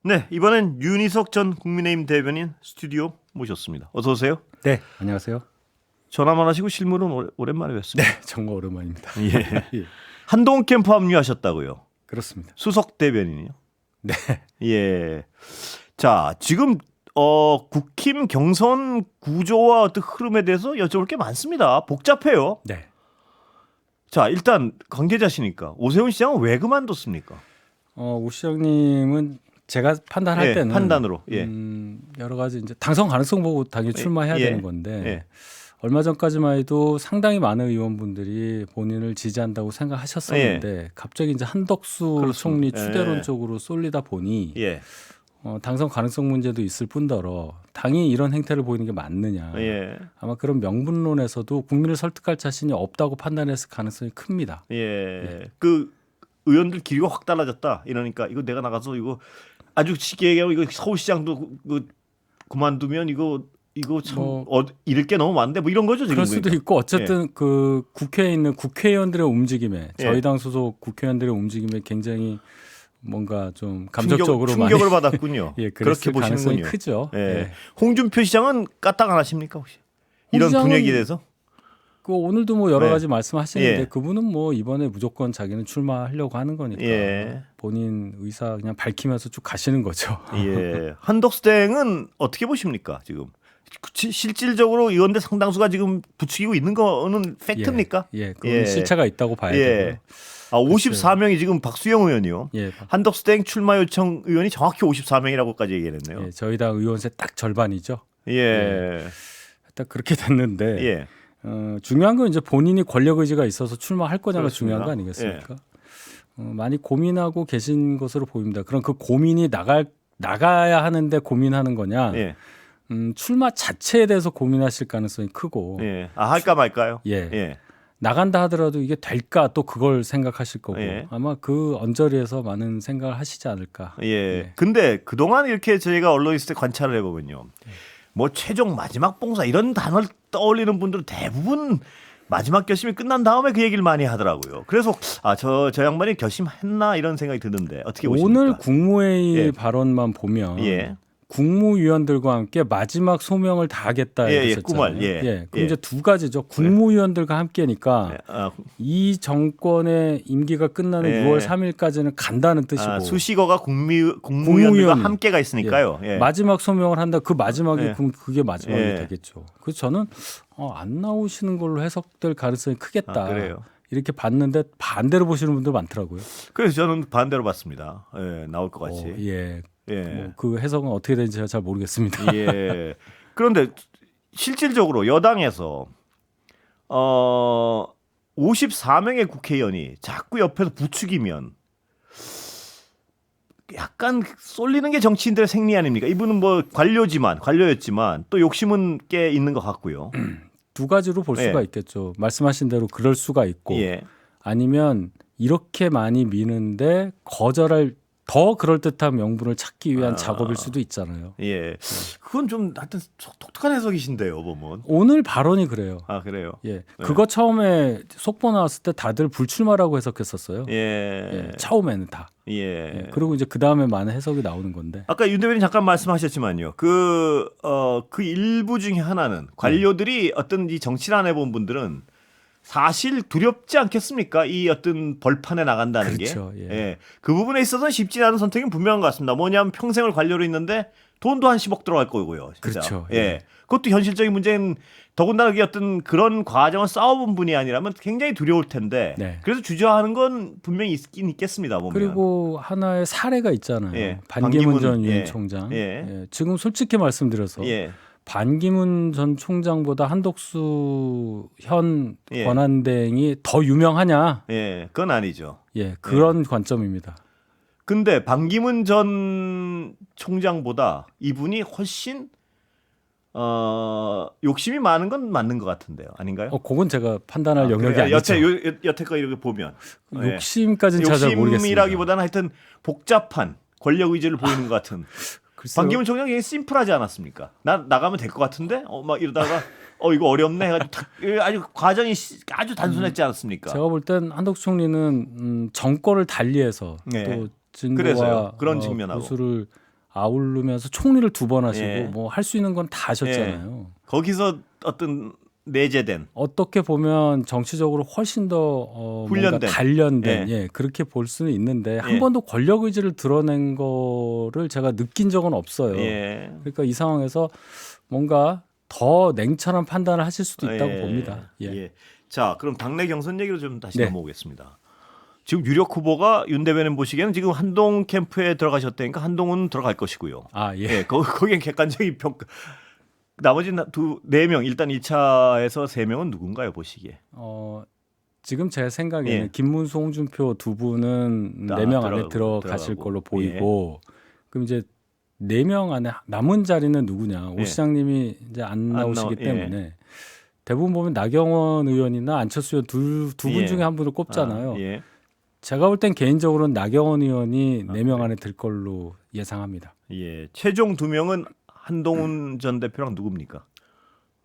네, 이번엔 윤희석 전 국민의힘 대변인 스튜디오 모셨습니다. 어서 오세요. 네, 안녕하세요. 전화만 하시고 실물은 오랜만에 뵙습니다. 네, 정말 오랜만입니다. 예. 예, 한동훈 캠프 합류하셨다고요. 그렇습니다. 수석 대변인이요. 네, 예. 자, 지금 국힘 경선 구조와 어떤 흐름에 대해서 여쭤볼 게 많습니다. 복잡해요. 네. 자, 일단 관계자시니까 오세훈 시장은 왜 그만뒀습니까? 오 시장님은 제가 판단할 예, 때는 판단으로. 예. 여러 가지 이제 당선 가능성 보고 당연히 출마해야 예, 되는 건데 예. 얼마 전까지만 해도 상당히 많은 의원분들이 본인을 지지한다고 생각하셨었는데 갑자기 이제 한덕수 그렇습니다. 총리 예. 추대론 쪽으로 쏠리다 보니 예. 당선 가능성 문제도 있을 뿐더러 당이 이런 행태를 보이는 게 맞느냐. 예. 아마 그런 명분론에서도 국민을 설득할 자신이 없다고 판단했을 가능성이 큽니다. 예. 그 의원들 기류가 확 달라졌다. 이러니까 이거 내가 나가서 이거 아주 쉽게 얘기하면 이거 서울시장도 그만두면 이거 참 잃을 게 너무 많은데 뭐 이런 거죠 지금. 그럴 수도 그러니까. 있고 어쨌든 그 국회에 있는 국회의원들의 움직임에 예. 저희 당 소속 국회의원들의 움직임에 굉장히 뭔가 좀 감정적으로 충격을 많이 받았군요. 예, 그렇게 가능성이 보시는군요. 크죠. 예. 예. 홍준표 시장은 까딱 안 하십니까 혹시? 이런 시장은 분위기에 대해서? 그 오늘도 뭐 여러 예. 가지 말씀하시는데 예. 그분은 뭐 이번에 무조건 자기는 출마하려고 하는 거니까 예. 본인 의사 그냥 밝히면서 쭉 가시는 거죠. 예. 한덕수 대행은 어떻게 보십니까 지금? 실질적으로 의원들 상당수가 지금 부추기고 있는 거는 팩트입니까? 예, 그건 예. 실체가 있다고 봐야 예. 되고요. 54명이 지금 박수영 의원이요. 예, 한덕수 대행 출마 요청 의원이 정확히 54명이라고까지 얘기했네요. 예, 저희 당 의원세 딱 절반이죠. 예. 딱 그렇게 됐는데 예. 중요한 건 이제 본인이 권력 의지가 있어서 출마할 거냐가 그렇습니다. 중요한 거 아니겠습니까? 많이 고민하고 계신 것으로 보입니다. 그럼 그 고민이 나가야 하는데 고민하는 거냐? 예. 출마 자체에 대해서 고민하실 가능성이 크고, 예. 아, 할까 말까요? 예. 예. 나간다 하더라도 이게 될까 또 그걸 생각하실 거고, 예. 아마 그 언저리에서 많은 생각을 하시지 않을까. 예. 근데 그동안 이렇게 저희가 언론에 있을 때 관찰을 해보면요. 뭐 최종 마지막 봉사 이런 단어를 떠올리는 분들은 대부분 마지막 결심이 끝난 다음에 그 얘기를 많이 하더라고요. 그래서 저 양반이 결심했나 이런 생각이 드는데 어떻게 보십니까? 오늘 국무회의 예. 발언만 보면 예. 국무위원들과 함께 마지막 소명을 다하겠다 예, 했었잖아요. 꿈을, 예. 그럼 예. 이제 두 가지죠. 국무위원들과 함께니까 예. 이 정권의 임기가 끝나는 예. 6월 3일까지는 간다는 뜻이고 수식어가 국무위원들과 국무위원. 함께가 있으니까요. 예. 마지막 소명을 한다. 그 마지막이 예. 그럼 그게 마지막이 예. 되겠죠. 그래서 저는 안 나오시는 걸로 해석될 가능성이 크겠다. 그래요. 이렇게 봤는데 반대로 보시는 분들 많더라고요. 그래서 저는 반대로 봤습니다. 예, 나올 것 같이. 예. 예. 뭐 그 해석은 어떻게 되는지 제가 잘 모르겠습니다. 예. 그런데 실질적으로 여당에서 54명의 국회의원이 자꾸 옆에서 부추기면 약간 쏠리는 게 정치인들의 생리 아닙니까? 이분은 뭐 관료였지만 또 욕심은 꽤 있는 것 같고요. 두 가지로 볼 수가 예. 있겠죠. 말씀하신 대로 그럴 수가 있고 예. 아니면 이렇게 많이 미는데 거절할 더 그럴듯한 명분을 찾기 위한 작업일 수도 있잖아요. 예. 그건 좀 하여튼 독특한 해석이신데요, 보면. 오늘 발언이 그래요. 아, 그래요. 예, 그거 처음에 속보 나왔을 때 다들 불출마라고 해석했었어요. 예. 처음에는 다. 예. 그리고 이제 그 다음에 많은 해석이 나오는 건데. 아까 윤 대변인 잠깐 말씀하셨지만요. 그 일부 중에 하나는 관료들이 어떤 이 정치를 안 해본 분들은 사실 두렵지 않겠습니까? 이 어떤 벌판에 나간다는 그렇죠, 게. 예. 그 부분에 있어서는 쉽지 않은 선택은 분명한 것 같습니다. 뭐냐면 평생을 관료로 있는데 돈도 한 10억 들어갈 거고요. 진짜. 그렇죠, 예. 그것도 현실적인 문제는 더군다나 그게 어떤 그런 과정을 싸워본 분이 아니라면 굉장히 두려울 텐데. 네. 그래서 주저하는 건 분명히 있긴 있겠습니다. 보면. 그리고 하나의 사례가 있잖아요. 예, 반기문 전 반기문, 유엔 예. 총장. 예. 지금 솔직히 말씀드려서 예. 반기문 전 총장보다 한덕수 현 예. 권한대행이 더 유명하냐? 예. 그건 아니죠. 그런 관점입니다. 근데 반기문 전 총장보다 이분이 훨씬 욕심이 많은 건 맞는 것 같은데요, 아닌가요? 그건 제가 판단할 영역이 그래요? 아니죠. 여태껏 이렇게 보면 욕심까지는 잘 모르겠습니다. 욕심이라기보다는 하여튼 복잡한 권력 의지를 보이는 것 같은. 글쎄요. 반기문 총장이 굉장히 심플하지 않았습니까? 나가면 될 것 같은데, 막 이러다가 이거 어렵네 해가지고 아주 과정이 아주 단순했지 않았습니까? 제가 볼 땐 한덕수 총리는 정권을 달리해서 네. 또 그래서요. 진보와 그런 측면하고. 보수를 아우르면서 총리를 2번 하시고 예. 뭐 할 수 있는 건 다 하셨잖아요. 거기서 어떤 내재된 어떻게 보면 정치적으로 훨씬 더 뭔가 훈련된. 단련된 예, 그렇게 볼 수는 있는데 한 예. 번도 권력 의지를 드러낸 거를 제가 느낀 적은 없어요. 예. 그러니까 이 상황에서 뭔가 더 냉철한 판단을 하실 수도 있다고 예. 봅니다. 예. 예. 자, 그럼 당내 경선 얘기로 좀 다시 네. 넘어오겠습니다. 지금 유력 후보가 윤 대변인 보시기에는 지금 한동 캠프에 들어가셨다니까 한동훈 들어갈 것이고요. 아 예. 예, 거기엔 객관적인 평가. 나머지 4명 일단 2차에서 3명은 누군가요 보시기에? 지금 제 생각에는 예. 김문수, 홍준표 2분은 다 4명 안에 들어가고. 들어가실 걸로 보이고 그럼 이제 4명 안에 남은 자리는 누구냐? 오 예. 시장님이 이제 안 나오시기 예. 때문에 대부분 보면 나경원 의원이나 안철수 의원 두 분 예. 중에 한 분을 꼽잖아요. 예. 제가 볼 땐 개인적으로는 나경원 의원이 4명 안에 들 걸로 예상합니다. 예. 최종 2명은 한동훈 전 대표랑 누굽니까?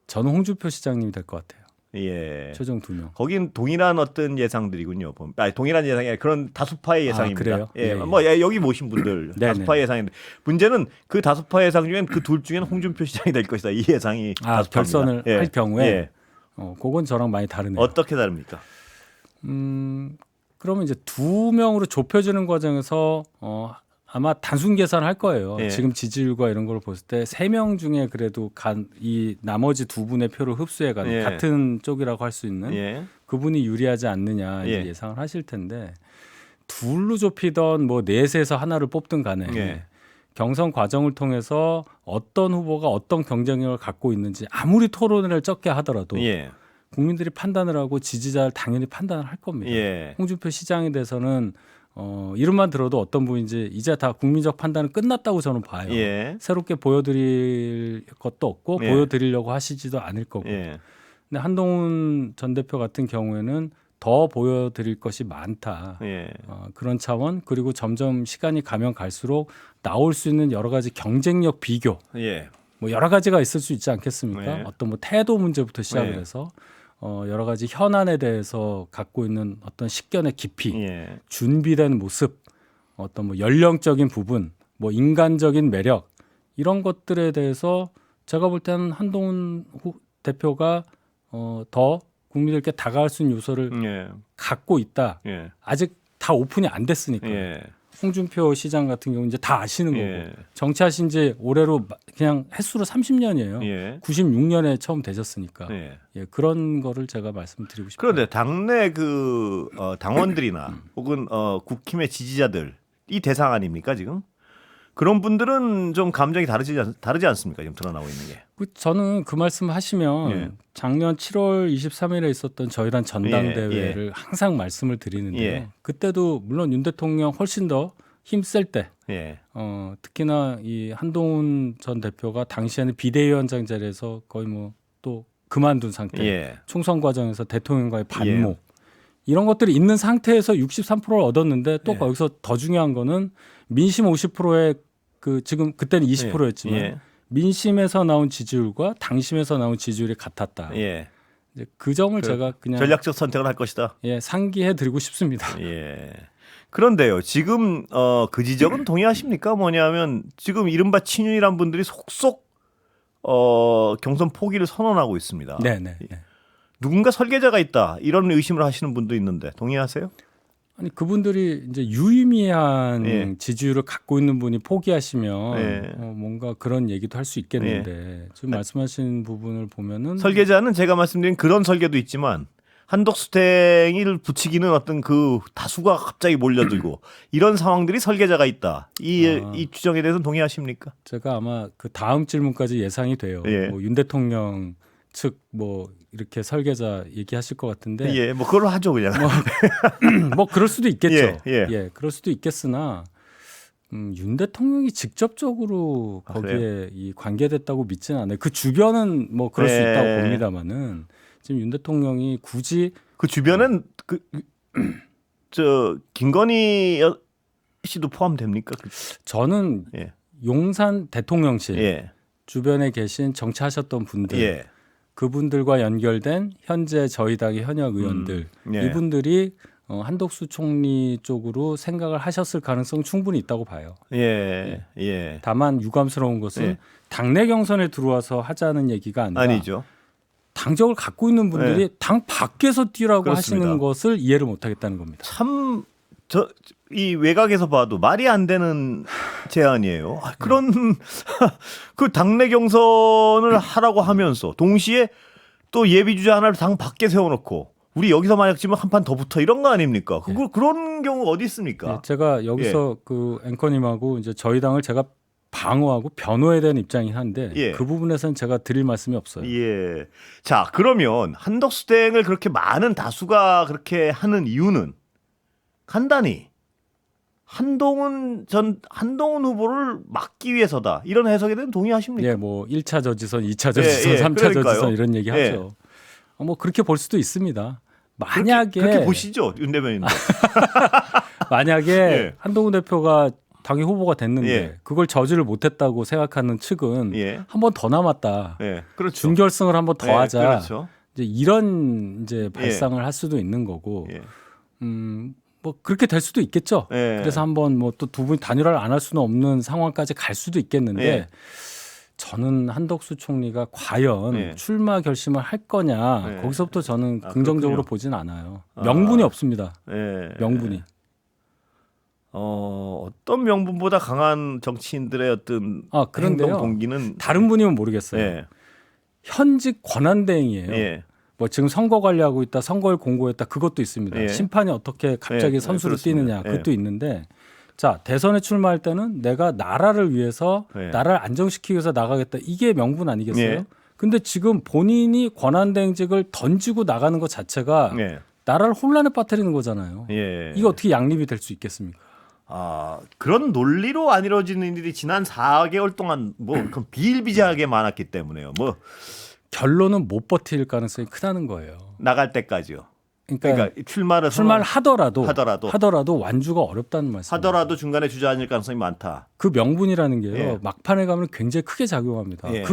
저는 홍준표 시장님이 될 것 같아요. 예. 최종 2명. 거긴 동일한 어떤 예상들이군요. 아니, 동일한 예상이 아니라 그런 다수파의 예상입니다. 그래요? 예. 예, 예. 뭐 여기 모신 분들 네네. 다수파의 예상인데 문제는 그 다수파 예상 중엔 그 둘 중에는 홍준표 시장이 될 것이다. 이 예상이 다수파입니다. 결선을 예. 할 경우에 예. 그건 저랑 많이 다르네요. 어떻게 다릅니까? 그러면 이제 2명으로 좁혀지는 과정에서 아마 단순 계산할 거예요. 예. 지금 지지율과 이런 걸 봤을 때 3명 중에 그래도 이 나머지 2분의 표를 흡수해가는 예. 같은 쪽이라고 할 수 있는 예. 그분이 유리하지 않느냐 이제 예. 예상을 하실 텐데 둘로 좁히던 뭐 넷에서 하나를 뽑든 간에 예. 경선 과정을 통해서 어떤 후보가 어떤 경쟁력을 갖고 있는지 아무리 토론을 적게 하더라도 예. 국민들이 판단을 하고 지지자를 당연히 판단을 할 겁니다. 예. 홍준표 시장에 대해서는 이름만 들어도 어떤 분인지 이제 다 국민적 판단은 끝났다고 저는 봐요. 예. 새롭게 보여드릴 것도 없고 예. 보여드리려고 하시지도 않을 거고. 예. 근데 한동훈 전 대표 같은 경우에는 더 보여드릴 것이 많다. 예. 그런 차원 그리고 점점 시간이 가면 갈수록 나올 수 있는 여러 가지 경쟁력 비교 예. 뭐 여러 가지가 있을 수 있지 않겠습니까? 네. 어떤 뭐 태도 문제부터 시작을 네. 해서 여러 가지 현안에 대해서 갖고 있는 어떤 식견의 깊이, 예. 준비된 모습, 어떤 뭐 연령적인 부분, 뭐 인간적인 매력 이런 것들에 대해서 제가 볼 때는 한동훈 대표가 더 국민들께 다가갈 수 있는 요소를 예. 갖고 있다. 예. 아직 다 오픈이 안 됐으니까. 예. 홍준표 시장 같은 경우 이제 다 아시는 거고 예. 정치하신 지 올해로 그냥 횟수로 30년이에요. 예. 96년에 처음 되셨으니까 예. 예, 그런 거를 제가 말씀드리고 싶어요. 그런데 당내 그 당원들이나 혹은 국힘의 지지자들 이 대상 아닙니까 지금? 그런 분들은 좀 감정이 다르지 않습니까? 지금 드러나고 있는 게. 저는 그 말씀 하시면 예. 작년 7월 23일에 있었던 저희 당 전당대회를 항상 말씀을 드리는데요. 예. 그때도 물론 윤 대통령 훨씬 더 힘셀 때 예. 특히나 이 한동훈 전 대표가 당시에는 비대위원장 자리에서 거의 뭐 또 그만둔 상태. 예. 총선 과정에서 대통령과의 반목 이런 것들이 있는 상태에서 63%를 얻었는데 또 예. 거기서 더 중요한 거는 민심 50%의 그 지금 그때는 20%였지만 예. 민심에서 나온 지지율과 당심에서 나온 지지율이 같았다. 예. 이제 그 점을 제가 그냥 전략적 선택을 할 것이다. 상기해 드리고 싶습니다. 예. 그런데요, 지금 그 지적은 동의하십니까? 뭐냐면 지금 이른바 친윤이란 분들이 속속 경선 포기를 선언하고 있습니다. 네네. 누군가 설계자가 있다 이런 의심을 하시는 분도 있는데 동의하세요? 아니 그분들이 이제 유의미한 예. 지지율을 갖고 있는 분이 포기하시면 예. 뭔가 그런 얘기도 할 수 있겠는데 지금 말씀하신 부분을 보면은 설계자는 제가 말씀드린 그런 설계도 있지만 한독수탱이를 붙이기는 어떤 그 다수가 갑자기 몰려들고 이런 상황들이 설계자가 있다. 이 추정에 대해서는 동의하십니까? 제가 아마 그 다음 질문까지 예상이 돼요. 예. 뭐 윤 대통령 측 뭐 이렇게 설계자 얘기하실 것 같은데 예, 뭐 그걸 하죠 그냥. 뭐 그럴 수도 있겠죠. 예. 그럴 수도 있겠으나 윤 대통령이 직접적으로 거기에 그래요? 이 관계됐다고 믿지는 않아요. 그 주변은 뭐 그럴 수 예. 있다고 봅니다만은 지금 윤 대통령이 굳이 그 주변엔 저 김건희 씨도 포함됩니까? 저는 예. 용산 대통령실 예. 주변에 계신 정치하셨던 분들 그분들과 연결된 현재 저희 당의 현역 의원들 예. 이분들이 한덕수 총리 쪽으로 생각을 하셨을 가능성 충분히 있다고 봐요. 예. 예. 다만 유감스러운 것은 예. 당내 경선에 들어와서 하자는 얘기가 아니라 아니죠. 당적을 갖고 있는 분들이 당 밖에서 뛰라고 그렇습니다. 하시는 것을 이해를 못하겠다는 겁니다. 참 이 외곽에서 봐도 말이 안 되는 제안이에요. 그런 그 당내 경선을 하라고 하면서 동시에 또 예비 주자 하나를 당 밖에 세워놓고 우리 여기서 만약 지면 한 판 더 붙어 이런 거 아닙니까? 그런 경우 어디 있습니까? 예, 제가 여기서 그 앵커님하고 이제 저희 당을 제가 방어하고 변호해야 되는 입장이긴 한데 예. 그 부분에서는 제가 드릴 말씀이 없어요. 예. 자, 그러면 한덕수 대행을 그렇게 많은 다수가 그렇게 하는 이유는 간단히 한동훈 후보를 막기 위해서다. 이런 해석에 대해서 동의하십니까? 예, 뭐 1차 저지선, 2차 저지선, 예, 3차 그러니까요. 저지선 이런 얘기 예. 하죠. 뭐 그렇게 볼 수도 있습니다. 만약에 그렇게 보시죠, 윤 대변인도. 만약에 예. 한동훈 대표가 당의 후보가 됐는데 예. 그걸 저지를 못했다고 생각하는 측은 예. 한 번 더 남았다. 예, 그렇죠. 준결승을 한 번 더 예, 하자. 그렇죠. 이제 이런 이제 발상을 할 수도 있는 거고, 예. 뭐 그렇게 될 수도 있겠죠. 예. 그래서 한번 뭐 또 두 분이 단일화를 안 할 수는 없는 상황까지 갈 수도 있겠는데 예. 저는 한덕수 총리가 과연 예. 출마 결심을 할 거냐 예. 거기서부터 저는 아, 긍정적으로 그렇군요. 보진 않아요. 아. 명분이 없습니다. 예. 명분이. 어떤 명분보다 강한 정치인들의 어떤 그런데요. 행동 동기는 다른 분이면 모르겠어요. 예. 현직 권한대행이에요. 예. 뭐 지금 선거 관리하고 있다, 선거를 공고했다, 그것도 있습니다. 예. 심판이 어떻게 갑자기 예, 선수를 그렇습니다. 뛰느냐, 예. 그것도 있는데, 자 대선에 출마할 때는 내가 나라를 위해서, 예. 나라를 안정시키기 위해서 나가겠다, 이게 명분 아니겠어요? 예. 근데 지금 본인이 권한대행직을 던지고 나가는 것 자체가 예. 나라를 혼란에 빠뜨리는 거잖아요. 예. 이게 어떻게 양립이 될 수 있겠습니까? 그런 논리로 안 이루어지는 일이 지난 4개월 동안 뭐 비일비재하게 많았기 때문에요. 뭐 결론은 못 버틸 가능성이 크다는 거예요. 나갈 때까지요. 그러니까, 출마를 하더라도 완주가 어렵다는 말씀이에요. 하더라도 중간에 주저앉을 가능성이 많다. 그 명분이라는 게요. 예. 막판에 가면 굉장히 크게 작용합니다. 예.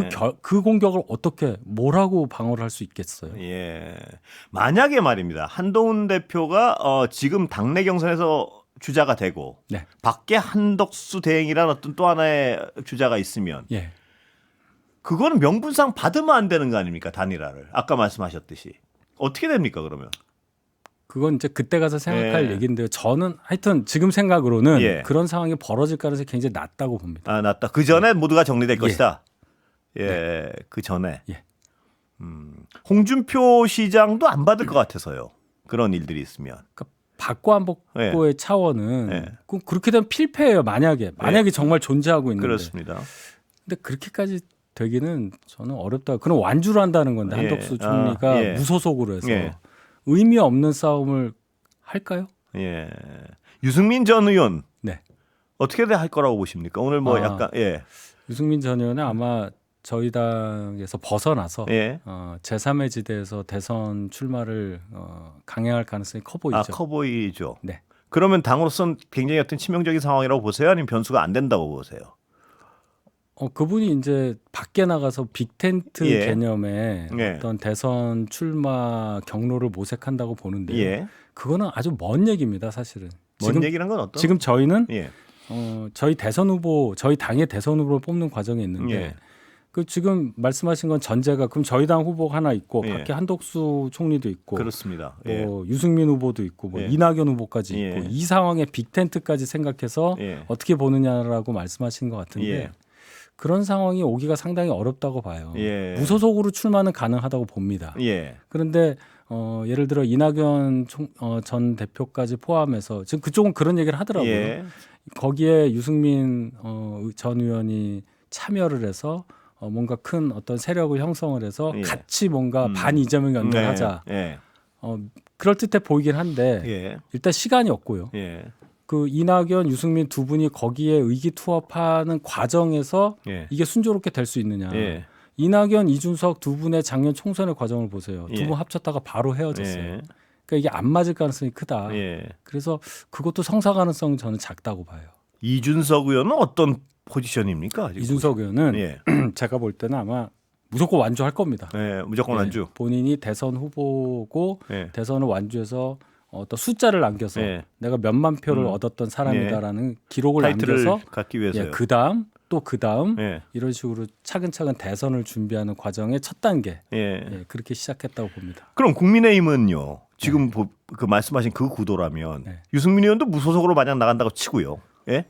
그 공격을 어떻게 뭐라고 방어를 할 수 있겠어요? 예. 만약에 말입니다. 한동훈 대표가 지금 당내 경선에서 주자가 되고 네. 밖에 한덕수 대행이라는 어떤 또 하나의 주자가 있으면 예. 그거는 명분상 받으면 안 되는 거 아닙니까? 단일화를. 아까 말씀하셨듯이. 어떻게 됩니까, 그러면? 그건 이제 그때 가서 생각할 예. 얘기인데요. 저는 하여튼 지금 생각으로는 예. 그런 상황이 벌어질 가능성이 굉장히 낮다고 봅니다. 낫다. 그 전에 모두가 정리될 예. 것이다. 예. 그 전에. 예. 홍준표 시장도 안 받을 것 같아서요. 그런 일들이 있으면. 그러니까 받고 안 받고의 차원은 예. 그렇게 되면 필패예요. 만약에 정말 존재하고 있는데. 그렇습니다. 근데 그렇게까지 되기는 저는 어렵다. 그럼 완주를 한다는 건데 예. 한덕수 총리가 예. 무소속으로 해서 예. 의미 없는 싸움을 할까요? 예. 유승민 전 의원 네. 어떻게 할 거라고 보십니까? 오늘 뭐 약간 유승민 전 의원은 아마 저희 당에서 벗어나서 예. 제3의 지대에서 대선 출마를 강행할 가능성이 커 보이죠. 커 보이죠. 네. 그러면 당으로서는 굉장히 어떤 치명적인 상황이라고 보세요? 아니면 변수가 안 된다고 보세요? 그분이 이제 밖에 나가서 빅텐트 예. 개념의 예. 어떤 대선 출마 경로를 모색한다고 보는데요. 예. 그거는 아주 먼 얘기입니다, 사실은. 뭔 얘기란 건 어떤? 지금 저희는 예. 저희 당의 대선 후보를 뽑는 과정에 있는데 예. 그 지금 말씀하신 건 전제가 그럼 저희 당 후보가 하나 있고 예. 밖에 한덕수 총리도 있고 그렇습니다. 예. 뭐 유승민 후보도 있고 뭐 예. 이낙연 후보까지 예. 있고 이 상황에 빅텐트까지 생각해서 예. 어떻게 보느냐라고 말씀하신 것 같은데 예. 그런 상황이 오기가 상당히 어렵다고 봐요. 예. 무소속으로 출마는 가능하다고 봅니다. 예. 그런데 예를 들어 이낙연 전 대표까지 포함해서 지금 그쪽은 그런 얘기를 하더라고요. 예. 거기에 유승민 전 의원이 참여를 해서 뭔가 큰 어떤 세력을 형성을 해서 예. 같이 뭔가 반 이재명 연대하자. 네. 그럴듯해 보이긴 한데 예. 일단 시간이 없고요. 예. 그 이낙연, 유승민 두 분이 거기에 의기투합하는 과정에서 예. 이게 순조롭게 될 수 있느냐. 예. 이낙연, 이준석 두 분의 작년 총선의 과정을 보세요. 두 예. 분 합쳤다가 바로 헤어졌어요. 예. 그러니까 이게 안 맞을 가능성이 크다. 예. 그래서 그것도 성사 가능성은 저는 작다고 봐요. 이준석 의원은 어떤 포지션입니까? 지금? 이준석 의원은 예. 제가 볼 때는 아마 무조건 완주할 겁니다. 예. 무조건 예, 완주. 본인이 대선 후보고 예. 대선을 완주해서 어떤 숫자를 남겨서 예. 내가 몇만 표를 얻었던 사람이다라는 기록을 타이틀을 남겨서 갖기 위해서요. 예, 그다음 또 그다음 예. 이런 식으로 차근차근 대선을 준비하는 과정의 첫 단계 예. 예, 그렇게 시작했다고 봅니다. 그럼 국민의힘은요. 지금 그 말씀하신 그 구도라면 네. 유승민 의원도 무소속으로 만약 나간다고 치고요. 예?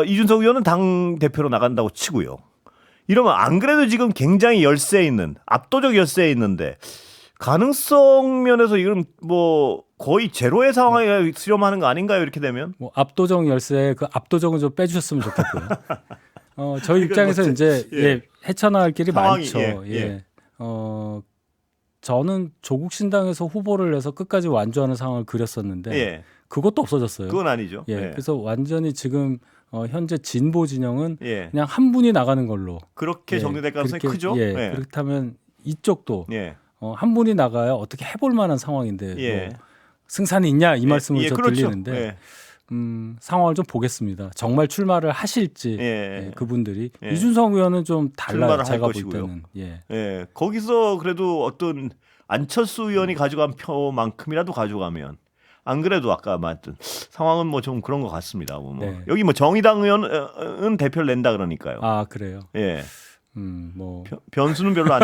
이준석 의원은 당 대표로 나간다고 치고요. 이러면 안 그래도 지금 굉장히 열세 있는 압도적 열세에 있는데 가능성 면에서 이건 뭐 거의 제로의 상황에 수렴하는 거 아닌가요? 이렇게 되면 뭐 압도적 열세 그 압도적은 좀 빼주셨으면 좋겠고요. 저희 입장에서 이제 예. 헤쳐나갈 길이 상황이, 많죠. 예, 예. 예. 저는 조국 신당에서 후보를 내서 끝까지 완주하는 상황을 그렸었는데 예. 그것도 없어졌어요. 그건 아니죠. 예. 그래서 완전히 지금 현재 진보 진영은 예. 그냥 한 분이 나가는 걸로 그렇게 예, 정리될 가능성이 그렇게, 크죠. 예. 예. 그렇다면 이쪽도 예. 한 분이 나가야 어떻게 해볼 만한 상황인데 예. 뭐 승산이 있냐 이 말씀을 저 그렇죠. 들리는데 예. 상황을 좀 보겠습니다. 정말 출마를 하실지 예. 그분들이 예. 이준석 의원은 좀 달라요. 출마를 할 제가 볼 것이고요. 때는 예. 예. 거기서 그래도 어떤 안철수 의원이 가져간 표만큼이라도 가져가면 안 그래도 아까 말했던 상황은 뭐 좀 그런 것 같습니다. 뭐. 네. 여기 뭐 정의당 의원은 대표를 낸다 그러니까요. 아 그래요. 예. 뭐 변수는 별로 안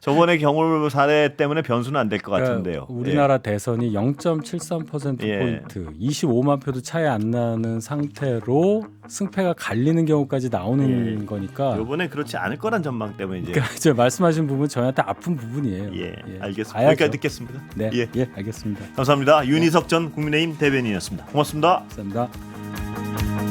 저번에 경우 사례 때문에 변수는 안 될 것 같은데요. 우리나라 대선이 0.73% 예. 포인트, 25만 표도 차이 안 나는 상태로 승패가 갈리는 경우까지 나오는 거니까. 이번에 그렇지 않을 거란 전망 때문에 이제 그러니까 이제 말씀하신 부분 저희한테 아픈 부분이에요. 예, 알겠습니다. 봐야죠. 여기까지 듣겠습니다. 네, 예. 예, 알겠습니다. 감사합니다. 윤희석 전 국민의힘 대변인이었습니다. 고맙습니다. 감사합니다.